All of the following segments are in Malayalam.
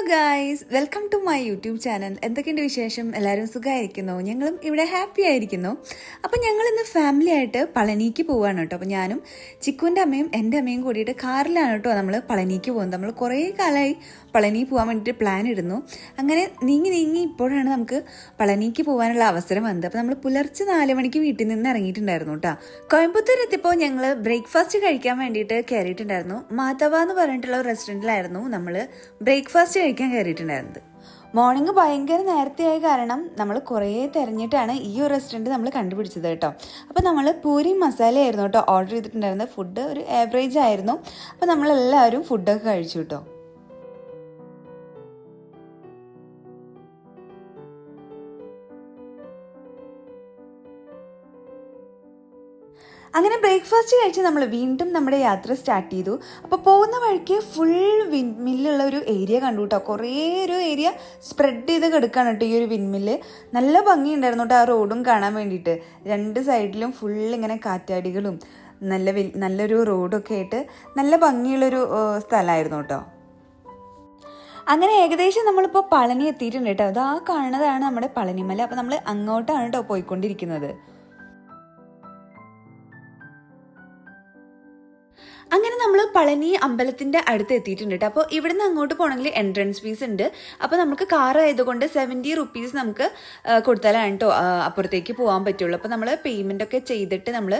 Guys, welcome to my YouTube channel. എന്തൊക്കെയുണ്ട് വിശേഷം? എല്ലാവരും സുഖമായിരിക്കുന്നു. ഞങ്ങളും ഇവിടെ ഹാപ്പി ആയിരിക്കുന്നു. അപ്പം ഞങ്ങൾ ഇന്ന് ഫാമിലി ആയിട്ട് പളനിക്ക് പോവുകയാണ് കേട്ടോ. അപ്പം ഞാനും ചിക്കുവിൻ്റെ അമ്മയും എൻ്റെ അമ്മയും കൂടിയിട്ട് കാറിലാണ് കേട്ടോ നമ്മൾ പളനിക്ക് പോകുന്നത്. നമ്മൾ കുറേ കാലമായി പളനി പോകാൻ വേണ്ടിയിട്ട് പ്ലാൻ ഇടുന്നു. അങ്ങനെ നീങ്ങി ഇപ്പോഴാണ് നമുക്ക് പളനിക്ക് പോകാനുള്ള അവസരം വന്നത്. അപ്പോൾ നമ്മൾ പുലർച്ചെ 4 മണിക്ക് വീട്ടിൽ നിന്ന് ഇറങ്ങിയിട്ടുണ്ടായിരുന്നു കേട്ടോ. കോയമ്പത്തൂർ എത്തിയപ്പോൾ ഞങ്ങൾ ബ്രേക്ക്ഫാസ്റ്റ് കഴിക്കാൻ വേണ്ടിയിട്ട് കയറിയിട്ടുണ്ടായിരുന്നു. മാധവ എന്ന് പറഞ്ഞിട്ടുള്ള ഒരു റെസ്റ്റോറൻറ്റിലായിരുന്നു നമ്മൾ ബ്രേക്ക്ഫാസ്റ്റ് കഴിക്കാൻ കയറിയിട്ടുണ്ടായിരുന്നത്. മോർണിംഗ് ഭയങ്കര നേരത്തെയായ കാരണം നമ്മൾ കുറേ തിരഞ്ഞിട്ടാണ് ഈ ഒരു റെസ്റ്റോറൻറ്റ് നമ്മൾ കണ്ടുപിടിച്ചത് കേട്ടോ. അപ്പോൾ നമ്മൾ പൂരി മസാല ആയിരുന്നു കേട്ടോ ഓർഡർ ചെയ്തിട്ടുണ്ടായിരുന്നത്. ഫുഡ് ഒരു ആവറേജ് ആയിരുന്നു. അപ്പോൾ നമ്മളെല്ലാവരും ഫുഡൊക്കെ കഴിച്ചു കേട്ടോ. അങ്ങനെ ബ്രേക്ക്ഫാസ്റ്റ് കഴിച്ച് നമ്മൾ വീണ്ടും നമ്മുടെ യാത്ര സ്റ്റാർട്ട് ചെയ്തു. അപ്പോൾ പോകുന്ന വഴിക്ക് ഫുൾ വിൻമില്ലുള്ള ഒരു ഏരിയ കണ്ടു കേട്ടോ. കുറേ ഒരു ഏരിയ സ്പ്രെഡ് ചെയ്ത് കിടക്കുകയാണ് കേട്ടോ ഈ ഒരു വിൻമില്ല്. നല്ല ഭംഗിയുണ്ടായിരുന്നു കേട്ടോ ആ റോഡും കാണാൻ വേണ്ടിയിട്ട്. 2 സൈഡിലും ഫുൾ ഇങ്ങനെ കാറ്റാടികളും നല്ലൊരു റോഡൊക്കെ ആയിട്ട് നല്ല ഭംഗിയുള്ളൊരു സ്ഥലമായിരുന്നു കേട്ടോ. അങ്ങനെ ഏകദേശം നമ്മളിപ്പോൾ പളനി എത്തിയിട്ടുണ്ട് കേട്ടോ. അതാ കാണുന്നതാണ് നമ്മുടെ പളനിമല. അപ്പോൾ നമ്മൾ അങ്ങോട്ടാണ് കേട്ടോ പോയിക്കൊണ്ടിരിക്കുന്നത്. അങ്ങനെ നമ്മൾ പളനി അമ്പലത്തിൻ്റെ അടുത്ത് എത്തിയിട്ടുണ്ട് കേട്ടോ. അപ്പോൾ ഇവിടുന്ന് അങ്ങോട്ട് പോകണമെങ്കിൽ എൻട്രൻസ് ഫീസ് ഉണ്ട്. അപ്പോൾ നമുക്ക് കാർ ആയതുകൊണ്ട് 70 റുപ്പീസ് നമുക്ക് കൊടുത്താലാണ് കേട്ടോ അപ്പുറത്തേക്ക് പോകാൻ പറ്റുള്ളൂ. അപ്പോൾ നമ്മൾ പേയ്മെൻ്റ് ഒക്കെ ചെയ്തിട്ട് നമ്മൾ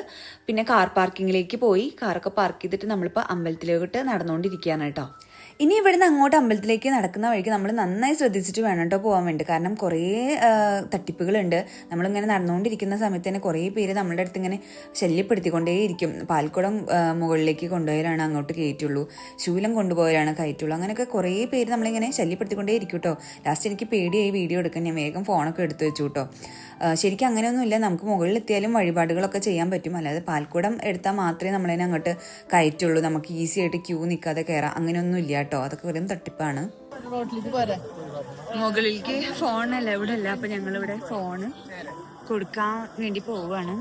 പിന്നെ കാർ പാർക്കിങ്ങിലേക്ക് പോയി കാറൊക്കെ പാർക്ക് ചെയ്തിട്ട് നമ്മളിപ്പോൾ അമ്പലത്തിലോട്ട് നടന്നുകൊണ്ടിരിക്കുകയാണ് കേട്ടോ. ഇനി ഇവിടുന്ന് അങ്ങോട്ട് അമ്പലത്തിലേക്ക് നടക്കുന്ന വഴിക്ക് നമ്മൾ നന്നായി ശ്രദ്ധിച്ചിട്ട് വേണം കേട്ടോ പോകാൻ വേണ്ടി. കാരണം കുറേ തട്ടിപ്പുകളുണ്ട്. നമ്മളിങ്ങനെ നടന്നുകൊണ്ടിരിക്കുന്ന സമയത്ത് തന്നെ കുറേ പേര് നമ്മളുടെ അടുത്ത് ഇങ്ങനെ ശല്യപ്പെടുത്തിക്കൊണ്ടേയിരിക്കും. പാൽക്കുടം മുകളിലേക്ക് കൊണ്ടുപോയാലാണ് അങ്ങോട്ട് കയറ്റുള്ളൂ, ശൂലം കൊണ്ടുപോയാലാണ് കയറ്റുള്ളൂ. അങ്ങനെയൊക്കെ കുറേ പേര് നമ്മളിങ്ങനെ ശല്യപ്പെടുത്തിക്കൊണ്ടേയിരിക്കും കേട്ടോ. ലാസ്റ്റ് എനിക്ക് പേടിയായി വീഡിയോ എടുക്കാൻ ഞാൻ വേഗം ഫോണൊക്കെ എടുത്തു വെച്ചു കേട്ടോ. ശരിക്കും അങ്ങനെയൊന്നുമില്ല. നമുക്ക് മുകളിലെത്തിയാലും വഴിപാടുകളൊക്കെ ചെയ്യാൻ പറ്റും. അല്ലാതെ പാൽക്കുടം എടുത്താൽ മാത്രമേ നമ്മളതിനെ അങ്ങോട്ട് കയറ്റുള്ളൂ. നമുക്ക് ഈസി ആയിട്ട് ക്യൂ നിൽക്കാതെ കയറാം. അങ്ങനെയൊന്നും ഇല്ല കേട്ടോ. അതൊക്കെ വെറും തട്ടിപ്പാണ്. മുകളിലേക്ക് ഫോൺ അലൗഡ് അല്ല. അപ്പം ഞങ്ങളിവിടെ ഫോണ് കൊടുക്കാൻ വേണ്ടി പോവുകയാണ്.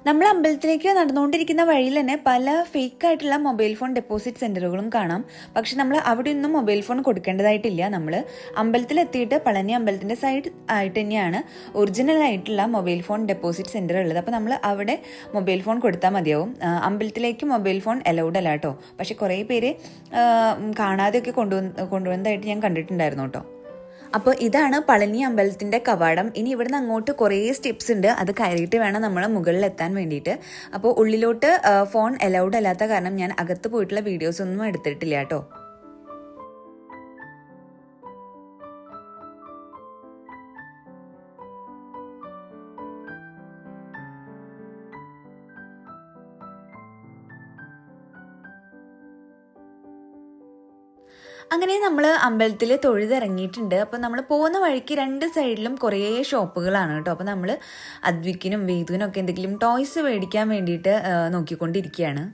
നമ്മൾ അമ്പലത്തിലേക്ക് നടന്നുകൊണ്ടിരിക്കുന്ന വഴിയിൽ തന്നെ പല ഫേക്കായിട്ടുള്ള മൊബൈൽ ഫോൺ ഡെപ്പോസിറ്റ് സെൻറ്ററുകളും കാണാം. പക്ഷെ നമ്മൾ അവിടെ ഒന്നും മൊബൈൽ ഫോൺ കൊടുക്കേണ്ടതായിട്ടില്ല. നമ്മൾ അമ്പലത്തിലെത്തിയിട്ട് പളനി അമ്പലത്തിൻ്റെ സൈഡ് ആയിട്ട് തന്നെയാണ് ഒറിജിനൽ ആയിട്ടുള്ള മൊബൈൽ ഫോൺ ഡെപ്പോസിറ്റ് സെൻറ്റർ ഉള്ളത്. അപ്പോൾ നമ്മൾ അവിടെ മൊബൈൽ ഫോൺ കൊടുത്താൽ മതിയാവും. അമ്പലത്തിലേക്ക് മൊബൈൽ ഫോൺ അലൗഡ് അല്ല കേട്ടോ. പക്ഷെ കുറേ പേര് കാണാതെയൊക്കെ കൊണ്ടുവന്നതായിട്ട് ഞാൻ കണ്ടിട്ടുണ്ടായിരുന്നു കേട്ടോ. അപ്പോൾ ഇതാണ് പളനി അമ്പലത്തിൻ്റെ കവാടം. ഇനി ഇവിടുന്ന് അങ്ങോട്ട് കുറേ സ്റ്റെപ്സ് ഉണ്ട്. അത് കയറിയിട്ട് വേണം നമ്മൾ മുകളിലെത്താൻ വേണ്ടിയിട്ട്. അപ്പോൾ ഉള്ളിലോട്ട് ഫോൺ അലൗഡ് അല്ലാത്ത കാരണം ഞാൻ അകത്ത് പോയിട്ടുള്ള വീഡിയോസ് ഒന്നും എടുത്തിട്ടില്ല കേട്ടോ. അങ്ങനെ നമ്മൾ അമ്പലത്തിൽ തൊഴുതിറങ്ങിയിട്ടുണ്ട്. അപ്പോൾ നമ്മൾ പോകുന്ന വഴിക്ക് 2 സൈഡിലും കുറേ ഷോപ്പുകളാണ് കേട്ടോ. അപ്പോൾ നമ്മൾ അദ്വിക്കിനും വേദുവിനും ഒക്കെ എന്തെങ്കിലും ടോയ്സ് മേടിക്കാൻ വേണ്ടിയിട്ട് നോക്കിക്കൊണ്ടിരിക്കുകയാണ്.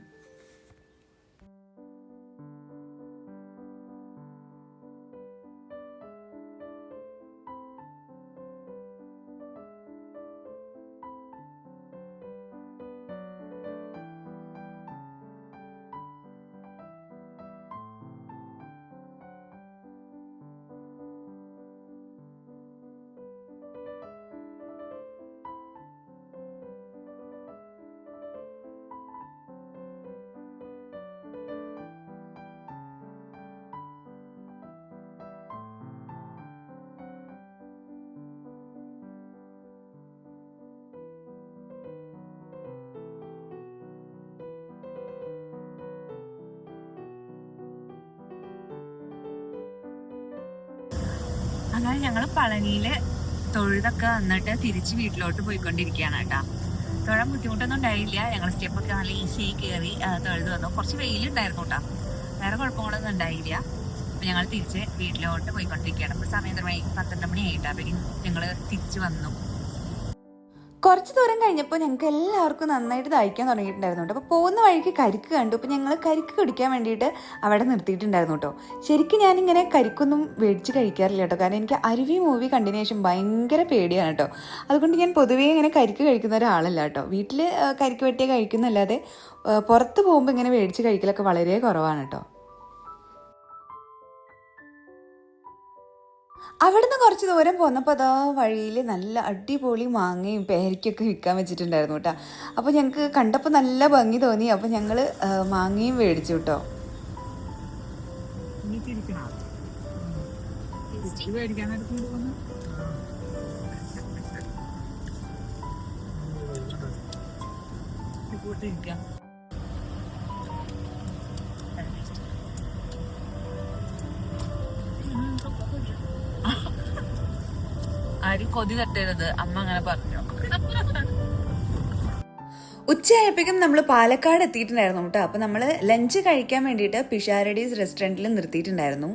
അങ്ങനെ ഞങ്ങൾ പളനിയിൽ തൊഴുതൊക്കെ വന്നിട്ട് തിരിച്ച് വീട്ടിലോട്ട് പോയിക്കൊണ്ടിരിക്കുകയാണ് കേട്ടോ. തൊഴാൻ ബുദ്ധിമുട്ടൊന്നും ഉണ്ടായില്ല. ഞങ്ങൾ സ്റ്റെപ്പൊക്കെ നല്ല ഈസിയായി കയറി തൊഴുത് വന്നു. കുറച്ച് വെയിലുണ്ടായിരുന്നു കേട്ടോ. വേറെ കുഴപ്പങ്ങളൊന്നും ഉണ്ടായില്ല. അപ്പോൾ ഞങ്ങൾ തിരിച്ച് വീട്ടിലോട്ട് പോയിക്കൊണ്ടിരിക്കുകയാണ്. ഇപ്പോൾ സമയം 12 മണി ആയിട്ടാണ്. അപ്പം ഞങ്ങൾ തിരിച്ച് വന്നു. കുറച്ച് ദൂരം കഴിഞ്ഞപ്പോൾ ഞങ്ങൾക്ക് എല്ലാവർക്കും നന്നായിട്ട് ദാഹിക്കാൻ തുടങ്ങിയിട്ടുണ്ടായിരുന്നു കേട്ടോ. അപ്പോൾ പോകുന്ന വഴിക്ക് കരിക്ക് കണ്ടു. അപ്പോൾ ഞങ്ങൾ കരിക്ക് കുടിക്കാൻ വേണ്ടിയിട്ട് അവിടെ നിർത്തിയിട്ടുണ്ടായിരുന്നു കേട്ടോ. ശരിക്കും ഞാനിങ്ങനെ കരിക്കൊന്നും മേടിച്ച് കഴിക്കാറില്ല കേട്ടോ. കാരണം എനിക്ക് അരുവി മൂവി കണ്ടതിന് ശേഷം ഭയങ്കര പേടിയാണ് കേട്ടോ. അതുകൊണ്ട് ഞാൻ പൊതുവേ ഇങ്ങനെ കരിക്ക് കഴിക്കുന്ന ഒരാളല്ല കേട്ടോ. വീട്ടിൽ കരിക്ക് വെട്ടിയെ കഴിക്കുന്നല്ലാതെ പുറത്ത് പോകുമ്പോൾ ഇങ്ങനെ മേടിച്ച് കഴിക്കലൊക്കെ വളരെ കുറവാണ് കേട്ടോ. അവിടുന്ന് കുറച്ച് ദൂരം പോന്നപ്പോൾ അതാ വഴിയിൽ നല്ല അടിപൊളി മാങ്ങയും പേരയ്ക്കൊക്കെ വിൽക്കാൻ വെച്ചിട്ടുണ്ടായിരുന്നു കേട്ടോ. അപ്പോൾ ഞങ്ങൾക്ക് കണ്ടപ്പോൾ നല്ല ഭംഗി തോന്നി. അപ്പോൾ ഞങ്ങൾ മാങ്ങയും മേടിച്ചു കേട്ടോ. ആരും കൊതി തട്ടരുത്, അമ്മ അങ്ങനെ പറഞ്ഞു. ഉച്ചയായപ്പോഴേക്കും നമ്മൾ പാലക്കാട് എത്തിയിട്ടുണ്ടായിരുന്നു കേട്ടോ. അപ്പോൾ നമ്മൾ ലഞ്ച് കഴിക്കാൻ വേണ്ടിയിട്ട് പിഷാരഡീസ് റെസ്റ്റോറൻറ്റിൽ നിർത്തിയിട്ടുണ്ടായിരുന്നു.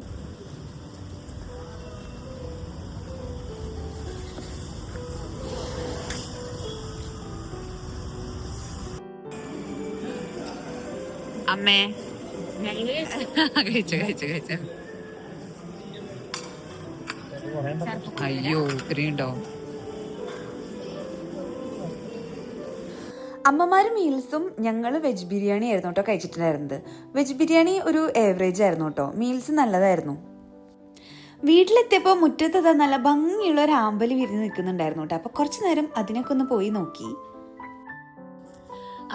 അമ്മേ കഴിച്ചു കഴിച്ചു കഴിച്ചു. അയ്യോ ഇത്രയുണ്ടോ? അമ്മമാർ മീൽസും ഞങ്ങൾ വെജ് ബിരിയാണി ആയിരുന്നു കേട്ടോ കഴിച്ചിട്ടുണ്ടായിരുന്നത്. വെജ് ബിരിയാണി ഒരു ഏവറേജ് ആയിരുന്നു കേട്ടോ. മീൽസ് നല്ലതായിരുന്നു. വീട്ടിലെത്തിയപ്പോൾ മുറ്റത്ത് നല്ല ഭംഗിയുള്ള ഒരു ആമ്പല് വിരിഞ്ഞ് നിൽക്കുന്നുണ്ടായിരുന്നു കേട്ടോ. അപ്പോൾ കുറച്ച് നേരം അതിനൊക്കെ ഒന്ന് പോയി നോക്കി.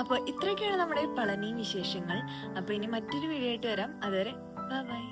അപ്പോൾ ഇത്രയൊക്കെയാണ് നമ്മുടെ പളനി വിശേഷങ്ങൾ. അപ്പോൾ ഇനി മറ്റൊരു വീഡിയോ ആയിട്ട് വരാം. അതുവരെ ബൈ ബൈ.